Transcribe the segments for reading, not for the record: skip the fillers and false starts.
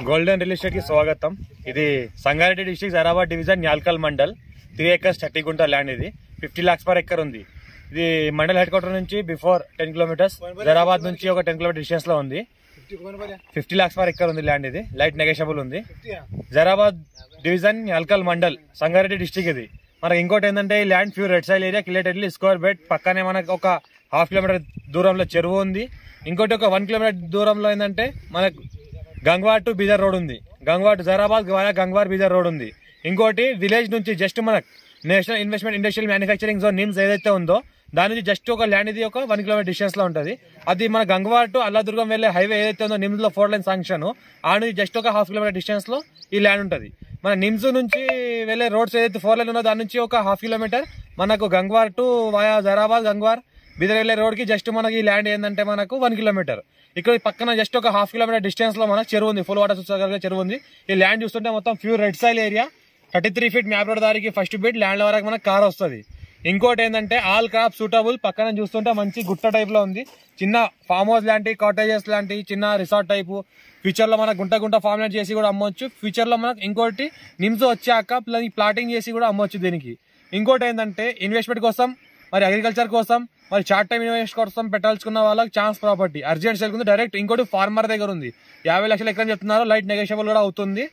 Golden real estate కి స్వాగతం. ఇది Sangareddy district Zaheerabad division Nyalkal mandal 3 acres 30 గుంట ల్యాండ్. ఇది 50 lakhs per acre ఉంది. ఇది మండల్ హెడ్ క్వార్టర్ నుంచి బిఫోర్ 10 kilometers, జైరాబాద్ నుంచి ఒక 10 kilometer డిస్టెన్స్ లో ఉంది. 50 lakhs per acre ఉంది ల్యాండ్. ఇది లైట్ నెగోషియబుల్ ఉంది. Zaheerabad division Nyalkal mandal Sangareddy district. ఇది మనకి ఇంకోటి ఏంటంటే ఈ land pure red సైల్ area, clearly square bed. పక్కనే మనకు ఒక 1/2 kilometer దూరంలో చెరువు ఉంది. ఇంకోటి ఒక 1 kilometer దూరంలో ఏంటంటే మనకు గంగ్వార్ టు బీదర్ రోడ్ ఉంది. గంగ్వార్ టు జైరాబాద్ గంగ్వార్ బీదర్ రోడ్ ఉంది. ఇంకోటి విలేజ్ నుంచి జస్ట్ మనకు national investment industrial manufacturing zone NIMS ఏదైతే ఉందో దాని నుంచి జస్ట్ ఒక ల్యాండ్ ఇది ఒక 1 kilometer డిస్టెన్స్ లో ఉంటుంది. అది మన గంగ్వార్ టు అల్లాదుర్గం వెళ్లే హైవే ఏదైతే ఉందో నిమ్స్ లో 4 lane శాంక్షన్, ఆ నుంచి జస్ట్ ఒక 1/2 kilometer డిస్టెన్స్ లో ఈ ల్యాండ్ ఉంటుంది. మన నిమ్స్ నుంచి వెళ్లే రోడ్స్ ఏదైతే 4 lane ఉందో దాని నుంచి ఒక 1/2 kilometer మనకు గంగ్వార్ టు వాయా జైరాబాద్ గంగ్వార్ బీదర్ వెళ్లే రోడ్ కి జస్ట్ మనకి ఈ ల్యాండ్ ఏంటంటే మనకు 1 kilometer. ఇక్కడ పక్కన జస్ట్ ఒక 1/2 kilometer డిస్టెన్స్ లో మనకు చెరువు ఉంది, ఫుల్ వాటర్ చెరువు ఉంది. ఈ ల్యాండ్ చూస్తుంటే మొత్తం pure red సైల్ area. 33 feet map road దారికి ఫస్ట్ బిట్ ల్యాండ్ వరకు మనకు కార్ వస్తుంది. ఇంకోటి ఏంటంటే ఆల్ క్రాప్ సూటబుల్. పక్కన చూస్తుంటే మంచి గుట్ట టైప్ లో ఉంది. చిన్న ఫామ్ హౌస్ లాంటి, కాటేజెస్ లాంటి చిన్న రిసార్ట్ టైపు. ఫ్యూచర్ లో మనకు గుంట ఫార్మ్ ల్యాండ్ చేసి కూడా అమ్మొచ్చు. ఫ్యూచర్ లో మనకు ఇంకోటి నిమ్స్ వచ్చాక ప్లాటింగ్ చేసి కూడా అమ్మొచ్చు దీనికి. ఇంకోటి ఏంటంటే ఇన్వెస్ట్మెంట్ కోసం, మరి అగ్రికల్చర్ కోసం, మరి షార్ట్ టైం ఇన్వెస్ట్ కోసం పెట్టాల్సుకున్న వాళ్ళకి ఛాన్స్ ప్రాపర్టీ అర్జెంట్ సేల్ ఉంది. డైరెక్ట్ ఇంకోటి ఫార్మర్ దగ్గర ఉంది. 50 lakhs ఎక్కడ చెప్తున్నారు. లైట్ నెగోషియబుల్ కూడా అవుతుంది.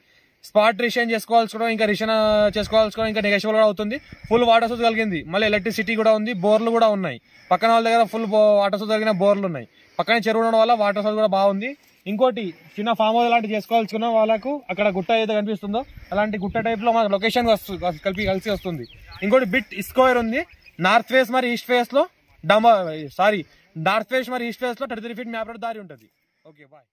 స్పాట్ రిషన్ చేసుకోవాల్సుకోవడం, ఇంకా రిషన్ చేసుకోవాల్సుకోవడం, ఇంకా నెగోషియబుల్ కూడా అవుతుంది. ఫుల్ వాటర్ సోర్స్ కలిగింది. మళ్ళీ ఎలక్ట్రిసిటీ కూడా ఉంది. బోర్లు కూడా ఉన్నాయి. పక్కన వాళ్ళ దగ్గర ఫుల్ వాటర్ సోర్స్ కలిగిన బోర్లు ఉన్నాయి. పక్కన చెరువు ఉండడం వల్ల వాటర్ సోర్స్ కూడా బాగుంది. ఇంకోటి చిన్న ఫామ్ హౌస్ లాంటి చేసుకోవాల్సుకున్న వాళ్ళకు అక్కడ గుట్ట ఏదైతే కనిపిస్తుందో అలాంటి గుట్ట టైప్ లో మనకు లొకేషన్ కలిసి వస్తుంది. ఇంకోటి బిట్ స్క్వేర్ ఉంది. నార్త్ ఫేస్ మరి ఈస్ట్ ఫేస్ లో నార్త్ ఫేస్ మరి ఈస్ట్ ఫేస్ లో 33 feet మ్యాప్ రోడ్ దారి ఉంటుంది. Okay bye.